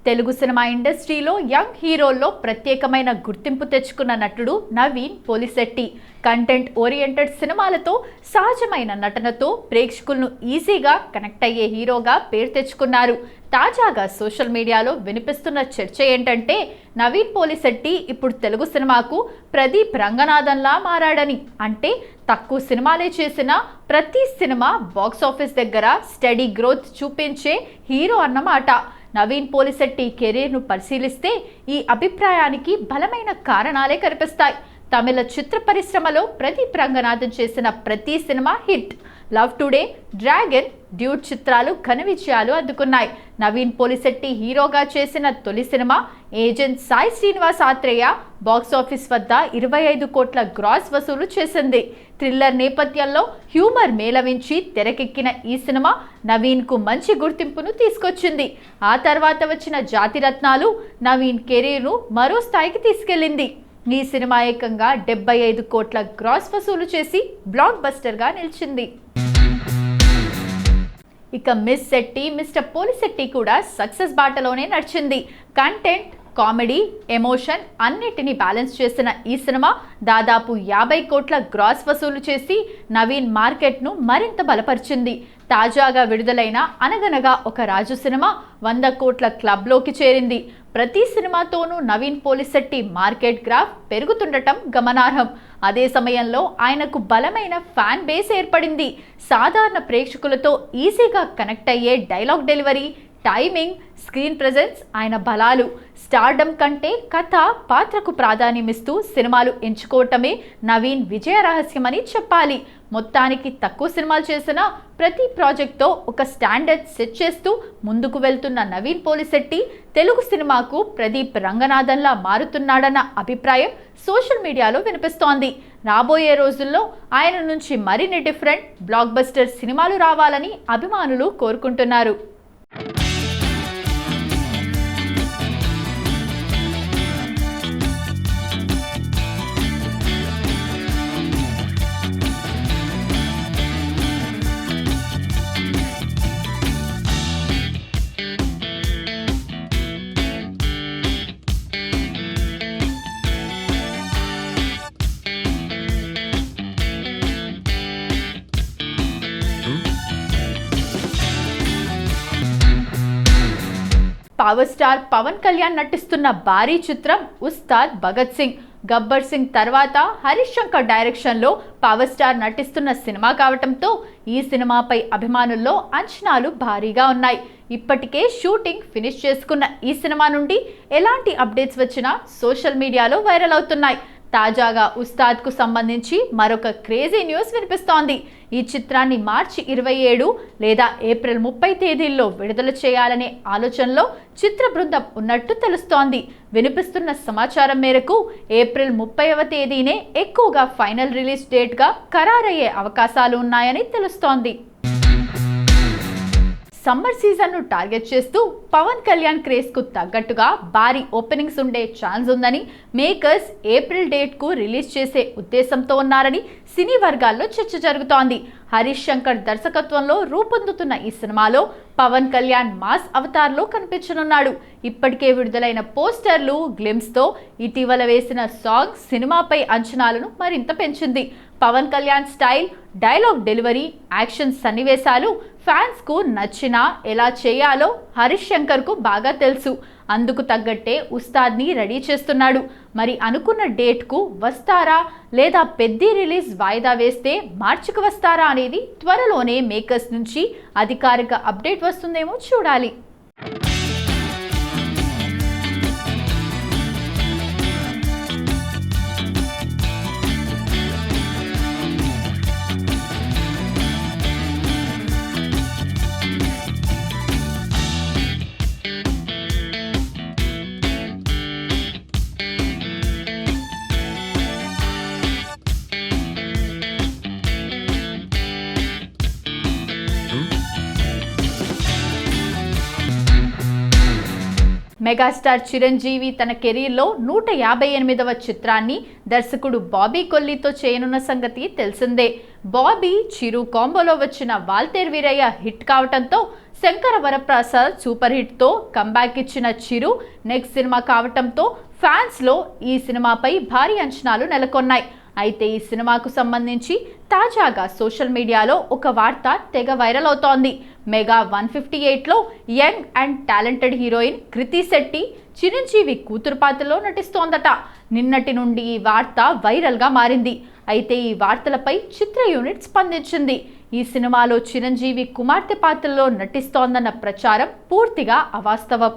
Telugu cinema ఇండస్ట్రీలో young హీరోల్లో ప్రత్యేకమైన గుర్తింపు తెచ్చుకున్న నటుడు నవీన్ పోలిశెట్టి. కంటెంట్ ఓరియంటెడ్ సినిమాలతో సహజమైన నటనతో ప్రేక్షకులను ఈజీగా కనెక్ట్ అయ్యే హీరోగా పేరు తెచ్చుకున్నారు. తాజాగా సోషల్ మీడియాలో వినిపిస్తున్న చర్చ ఏంటంటే నవీన్ పోలిశెట్టి ఇప్పుడు తెలుగు సినిమాకు ప్రదీప్ రంగనాథన్లా మారాడని. అంటే తక్కువ సినిమాలే చేసిన ప్రతి సినిమా బాక్సాఫీస్ దగ్గర స్టడీ గ్రోత్ చూపించే హీరో అన్నమాట. నవీన్ పోలిశెట్టి కెరీర్ను పరిశీలిస్తే ఈ అభిప్రాయానికి బలమైన కారణాలే కనిపిస్తాయి. తమిళ చిత్ర పరిశ్రమలో ప్రదీప్ రంగనాథన్ చేసిన ప్రతి cinema hit. Love today, dragon, dude చిత్రాలు ఘన విజయాలు అందుకున్నాయి. నవీన్ పోలిశెట్టి హీరోగా చేసిన తొలి cinema agent Sai Srinivas Athreya box office వద్ద 25 కోట్ల గ్రాస్ వసూలు చేసింది. థ్రిల్లర్ నేపథ్యంలో హ్యూమర్ మేళవించి తెరకెక్కిన ఈ సినిమా నవీన్కు మంచి గుర్తింపును తీసుకొచ్చింది. ఆ తర్వాత వచ్చిన జాతిరత్నాలు నవీన్ కెరీర్ను మరో స్థాయికి తీసుకెళ్లింది. ఈ సినిమా ఏకంగా 75 కోట్ల గ్రాస్ వసూలు చేసి బ్లాక్ బస్టర్గా నిలిచింది. ఇక మిస్ శెట్టి, మిస్టర్ పోలిశెట్టి కూడా సక్సెస్ బాటలోనే నడిచింది. కంటెంట్, కామెడీ, ఎమోషన్ అన్నిటినీ బ్యాలెన్స్ చేసిన ఈ సినిమా దాదాపు 50 కోట్ల గ్రాస్ వసూలు చేసి నవీన్ మార్కెట్ను మరింత బలపరిచింది. తాజాగా విడుదలైన అనగనగా ఒక రాజు సినిమా 100 కోట్ల క్లబ్లోకి చేరింది. ప్రతి సినిమాతోనూ నవీన్ పోలిశెట్టి మార్కెట్ గ్రాఫ్ పెరుగుతుండటం గమనార్హం. అదే సమయంలో ఆయనకు బలమైన ఫ్యాన్ బేస్ ఏర్పడింది. సాధారణ ప్రేక్షకులతో ఈజీగా కనెక్ట్ అయ్యే dialogue delivery, timing, screen presence ఆయన బలాలు. స్టార్డమ్ కంటే కథ, పాత్రకు ప్రాధాన్యమిస్తూ సినిమాలు ఎంచుకోవటమే నవీన్ విజయ రహస్యమని చెప్పాలి. మొత్తానికి తక్కువ సినిమాలు చేసిన ప్రతి ప్రాజెక్ట్తో ఒక స్టాండర్డ్ సెట్ చేస్తూ ముందుకు వెళ్తున్న నవీన్ పోలిశెట్టి తెలుగు సినిమాకు ప్రదీప్ రంగనాథన్లా మారుతున్నాడన్న అభిప్రాయం సోషల్ మీడియాలో వినిపిస్తోంది. రాబోయే రోజుల్లో ఆయన నుంచి మరిన్ని డిఫరెంట్ బ్లాక్ బస్టర్ సినిమాలు రావాలని అభిమానులు కోరుకుంటున్నారు. పవర్ స్టార్ పవన్ కళ్యాణ్ నటిస్తున్న భారీ చిత్రం ఉస్తాద్ భగత్ సింగ్. గబ్బర్ సింగ్ తర్వాత హరీష్ శంకర్ డైరెక్షన్లో పవర్ స్టార్ నటిస్తున్న సినిమా కావటంతో ఈ సినిమాపై అభిమానుల్లో అంచనాలు భారీగా ఉన్నాయి. ఇప్పటికే షూటింగ్ ఫినిష్ చేసుకున్న ఈ సినిమా నుండి ఎలాంటి అప్డేట్స్ వచ్చినా సోషల్ మీడియాలో వైరల్ అవుతున్నాయి. తాజాగా ఉస్తాద్కు సంబంధించి మరొక క్రేజీ న్యూస్ వినిపిస్తోంది. ఈ చిత్రాన్ని మార్చి 27 లేదా ఏప్రిల్ 30 తేదీల్లో విడుదల చేయాలనే ఆలోచనలో చిత్ర బృందం ఉన్నట్టు తెలుస్తోంది. వినిపిస్తున్న సమాచారం మేరకు ఏప్రిల్ 30వ తేదీనే ఎక్కువగా ఫైనల్ రిలీజ్ డేట్గా ఖరారయ్యే అవకాశాలు ఉన్నాయని తెలుస్తోంది. సమ్మర్ సీజన్ను టార్గెట్ చేస్తూ పవన్ కళ్యాణ్ క్రేజ్కు తగ్గట్టుగా భారీ ఓపెనింగ్స్ ఉండే ఛాన్స్ ఉందని మేకర్స్ ఏప్రిల్ డేట్కు రిలీజ్ చేసే ఉద్దేశంతో ఉన్నారని సినీ వర్గాల్లో చర్చ జరుగుతోంది. హరీష్ శంకర్ దర్శకత్వంలో రూపొందుతున్న ఈ సినిమాలో పవన్ కళ్యాణ్ మాస్ అవతార్లో కనిపించనున్నాడు. ఇప్పటికే విడుదలైన పోస్టర్లు, గ్లిమ్స్తో ఇటీవల వేసిన సాంగ్ సినిమాపై అంచనాలను మరింత పెంచింది. Pawan Kalyan style, dialogue delivery, action సన్నివేశాలు ఫ్యాన్స్కు నచ్చినా ఎలా చేయాలో హరీష్ శంకర్కు బాగా తెలుసు. అందుకు తగ్గట్టే ఉస్తాద్ని రెడీ చేస్తున్నాడు. మరి అనుకున్న డేట్కు వస్తారా లేదా పెద్ద రిలీజ్ వాయిదా వేస్తే మార్చికి వస్తారా అనేది త్వరలోనే మేకర్స్ నుంచి అధికారిక అప్డేట్ వస్తుందేమో చూడాలి. మెగాస్టార్ చిరంజీవి తన కెరీర్లో 158వ చిత్రాన్ని దర్శకుడు బాబీ కొల్లీతో చేయనున్న సంగతి తెలిసిందే. బాబీ, చిరు కాంబోలో వచ్చిన వాల్తేర్ వీరయ్య హిట్ కావటంతో శంకర వరప్రసాద్ సూపర్ హిట్తో కంబ్యాక్ ఇచ్చిన చిరు నెక్స్ట్ సినిమా కావటంతో ఫ్యాన్స్లో ఈ సినిమాపై భారీ అంచనాలు నెలకొన్నాయి. అయితే ఈ సినిమాకు సంబంధించి తాజాగా సోషల్ మీడియాలో ఒక వార్త తెగ వైరల్ అవుతోంది. మెగా 158లో young and talented heroine Krithi Shetty Chiranjeevi కూతురు పాత్రలో నటిస్తోందట. నిన్నటి నుండి ఈ వార్త వైరల్గా మారింది. అయితే ఈ వార్తలపై చిత్ర యూనిట్ స్పందించింది. ఈ సినిమాలో చిరంజీవి కుమార్తె పాత్రలో నటిస్తోందన్న ప్రచారం పూర్తిగా అవాస్తవం.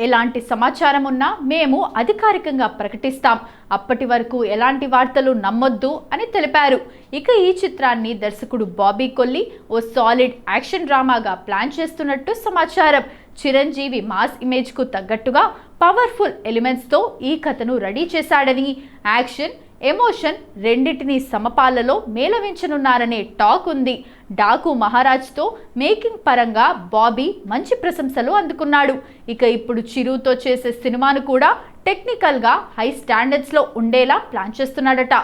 ఎలాంటి సమాచారం ఉన్నా మేము అధికారికంగా ప్రకటిస్తాం, అప్పటి వరకు ఎలాంటి వార్తలు నమ్మొద్దు అని తెలిపారు. ఇక ఈ చిత్రాన్ని దర్శకుడు బాబీ కొల్లీ ఓ సాలిడ్ యాక్షన్ డ్రామాగా ప్లాన్ చేస్తున్నట్టు సమాచారం. చిరంజీవి మాస్ ఇమేజ్కు తగ్గట్టుగా పవర్ఫుల్ ఎలిమెంట్స్తో ఈ కథను రెడీ చేశాడని, యాక్షన్, ఎమోషన్ రెండింటినీ సమపాలలో మేళవించనున్నారనే టాక్ ఉంది. డాకు మహారాజ్తో మేకింగ్ పరంగా బాబీ మంచి ప్రశంసలు అందుకున్నాడు. ఇక ఇప్పుడు చిరుతో చేసే సినిమాను కూడా టెక్నికల్గా హై స్టాండర్డ్స్లో ఉండేలా ప్లాన్ చేస్తున్నాడట.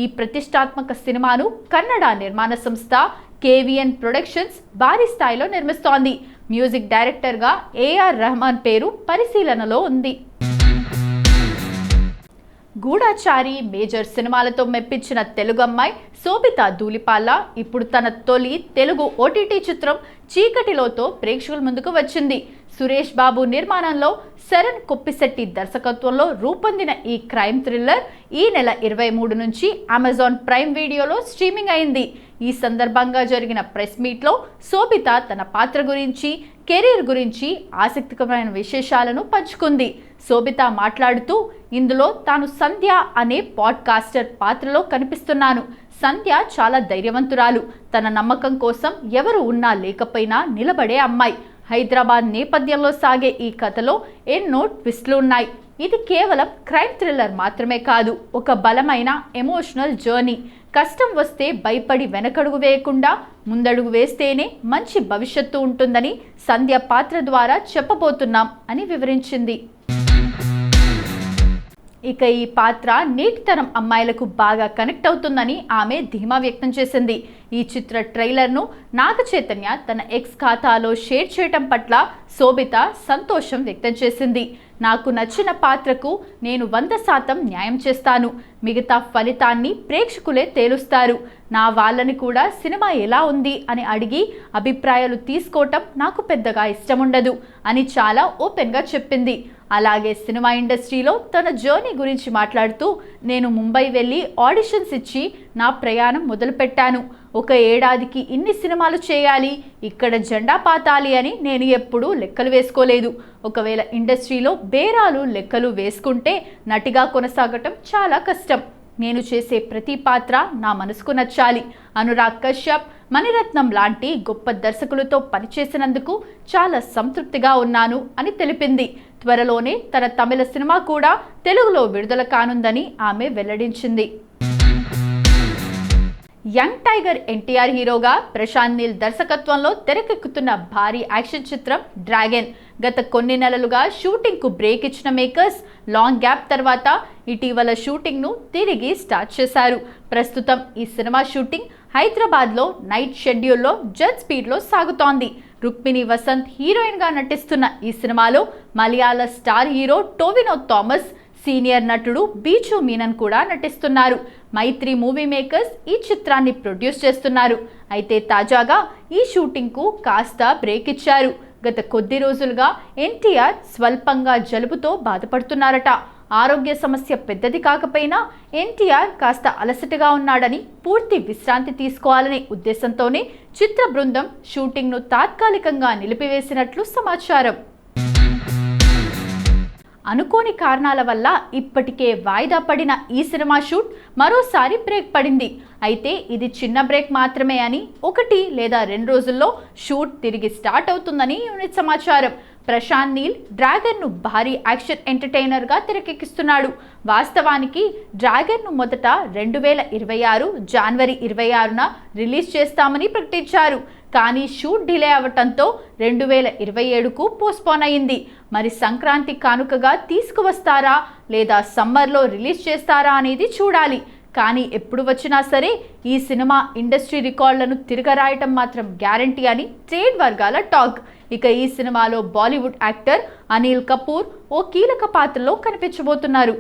ఈ ప్రతిష్టాత్మక సినిమాను కన్నడ నిర్మాణ సంస్థ కేవిఎన్ ప్రొడక్షన్స్ భారీ స్థాయిలో నిర్మిస్తోంది. మ్యూజిక్ డైరెక్టర్గా ఏఆర్ రెహమాన్ పేరు పరిశీలనలో ఉంది. గూఢచారి, మేజర్ సినిమాలతో మెప్పించిన తెలుగు అమ్మాయి శోభిత ధూళిపాల ఇప్పుడు తన తొలి తెలుగు ఓటీటీ చిత్రం చీకటిలోతో ప్రేక్షకుల ముందుకు వచ్చింది. సురేష్ బాబు నిర్మాణంలో శరణ్ కొప్పిశెట్టి దర్శకత్వంలో రూపొందిన ఈ క్రైమ్ థ్రిల్లర్ ఈ నెల 23 నుంచి అమెజాన్ ప్రైమ్ వీడియోలో స్ట్రీమింగ్ అయింది. ఈ సందర్భంగా జరిగిన ప్రెస్ మీట్లో శోభిత తన పాత్ర గురించి, కెరీర్ గురించి ఆసక్తికరమైన విశేషాలను పంచుకుంది. శోభిత మాట్లాడుతూ, ఇందులో తాను సంధ్య అనే పాడ్కాస్టర్ పాత్రలో కనిపిస్తున్నాను. సంధ్య చాలా ధైర్యవంతురాలు. తన నమ్మకం కోసం ఎవరు ఉన్నా లేకపోయినా నిలబడే అమ్మాయి. హైదరాబాద్ నేపథ్యంలో సాగే ఈ కథలో ఎన్నో ట్విస్టులు ఉన్నాయి. ఇది కేవలం క్రైమ్ థ్రిల్లర్ మాత్రమే కాదు, ఒక బలమైన ఎమోషనల్ జర్నీ. కష్టం వస్తే భయపడి వెనకడుగు వేయకుండా ముందడుగు వేస్తేనే మంచి భవిష్యత్తు ఉంటుందని సంధ్య పాత్ర ద్వారా చెప్పబోతున్నాం అని వివరించింది. ఇక ఈ పాత్ర నేటి తరం అమ్మాయిలకు బాగా కనెక్ట్ అవుతుందని ఆమె ధీమా వ్యక్తం చేసింది. ఈ చిత్ర ట్రైలర్ను నాగ చైతన్య తన ఎక్స్ ఖాతాలో షేర్ చేయడం పట్ల శోభిత సంతోషం వ్యక్తం చేసింది. నాకు నచ్చిన పాత్రకు నేను 100% న్యాయం చేస్తాను. మిగతా ఫలితాన్ని ప్రేక్షకులే తేలుస్తారు. నా వాళ్ళని కూడా సినిమా ఎలా ఉంది అని అడిగి అభిప్రాయాలు తీసుకోవటం నాకు పెద్దగా ఇష్టం ఉండదు అని చాలా ఓపెన్గా చెప్పింది. అలాగే సినిమా ఇండస్ట్రీలో తన జర్నీ గురించి మాట్లాడుతూ, నేను ముంబై వెళ్ళి ఆడిషన్స్ ఇచ్చి నా ప్రయాణం మొదలుపెట్టాను. ఒక ఏడాదికి ఇన్ని సినిమాలు చేయాలి, ఇక్కడ జెండా పాతాలి అని నేను ఎప్పుడూ లెక్కలు వేసుకోలేదు. ఒకవేళ ఇండస్ట్రీలో బేరాలు లెక్కలు వేసుకుంటే నటిగా కొనసాగటం చాలా కష్టం. నేను చేసే ప్రతి పాత్ర నా మనసుకు నచ్చాలి. అనురాగ్ కశ్యప్, మణిరత్నం లాంటి గొప్ప దర్శకులతో పనిచేసినందుకు చాలా సంతృప్తిగా ఉన్నాను అని తెలిపింది. త్వరలోనే తన తమిళ సినిమా కూడా తెలుగులో విడుదల కానుందని ఆమె వెల్లడించింది. యంగ్ టైగర్ ఎన్టీఆర్ హీరోగా ప్రశాంత్ నీల్ దర్శకత్వంలో తెరకెక్కుతున్న భారీ యాక్షన్ చిత్రం డ్రాగన్ గత కొన్ని నెలలుగా షూటింగ్కు బ్రేక్ ఇచ్చిన మేకర్స్ లాంగ్ గ్యాప్ తర్వాత ఇటీవల షూటింగ్ను తిరిగి స్టార్ట్ చేశారు. ప్రస్తుతం ఈ సినిమా షూటింగ్ హైదరాబాద్లో నైట్ షెడ్యూల్లో జెట్ స్పీడ్లో సాగుతోంది. రుక్మిణి వసంత్ హీరోయిన్గా నటిస్తున్న ఈ సినిమాలో మలయాళ star hero Tovino Thomas, senior నటుడు బీచు మీనన్ కూడా నటిస్తున్నారు. మైత్రి మూవీ మేకర్స్ ఈ చిత్రాన్ని ప్రొడ్యూస్ చేస్తున్నారు. అయితే తాజాగా ఈ షూటింగ్కు కాస్త బ్రేక్ ఇచ్చారు. గత కొద్ది రోజులుగా ఎన్టీఆర్ స్వల్పంగా జలుబుతో బాధపడుతున్నారట. ఆరోగ్య సమస్య పెద్దది కాకపోయినా ఎన్టీఆర్ కాస్త అలసటగా ఉన్నాడని, పూర్తి విశ్రాంతి తీసుకోవాలనే ఉద్దేశంతోనే చిత్ర బృందం షూటింగ్ను తాత్కాలికంగా నిలిపివేసినట్లు సమాచారం. అనుకోని కారణాల వల్ల ఇప్పటికే వాయిదా పడిన ఈ సినిమా షూట్ మరోసారి బ్రేక్ పడింది. అయితే ఇది చిన్న బ్రేక్ మాత్రమే అని, 1 లేదా 2 రోజుల్లో షూట్ తిరిగి స్టార్ట్ అవుతుందని యూనిట్ సమాచారం. ప్రశాంత్ నీల్ డ్రాగన్ను భారీ యాక్షన్ ఎంటర్టైనర్గా తెరకెక్కిస్తున్నాడు. వాస్తవానికి డ్రాగన్ను మొదట 2026 జనవరి 26న రిలీజ్ చేస్తామని ప్రకటించారు. కానీ షూట్ డిలే అవ్వటంతో 2027కు పోస్ట్పోన్ అయింది. మరి సంక్రాంతి కానుకగా తీసుకువస్తారా లేదా సమ్మర్లో రిలీజ్ చేస్తారా అనేది చూడాలి. కానీ ఎప్పుడు వచ్చినా సరే ఈ సినిమా ఇండస్ట్రీ రికార్డులను తిరగరాయటం మాత్రం గ్యారంటీ అని ట్రేడ్ వర్గాల టాక్. ఇక ఈ సినిమాలో బాలీవుడ్ యాక్టర్ అనిల్ కపూర్ ఓ కీలక పాత్రలో కనిపించబోతున్నారు.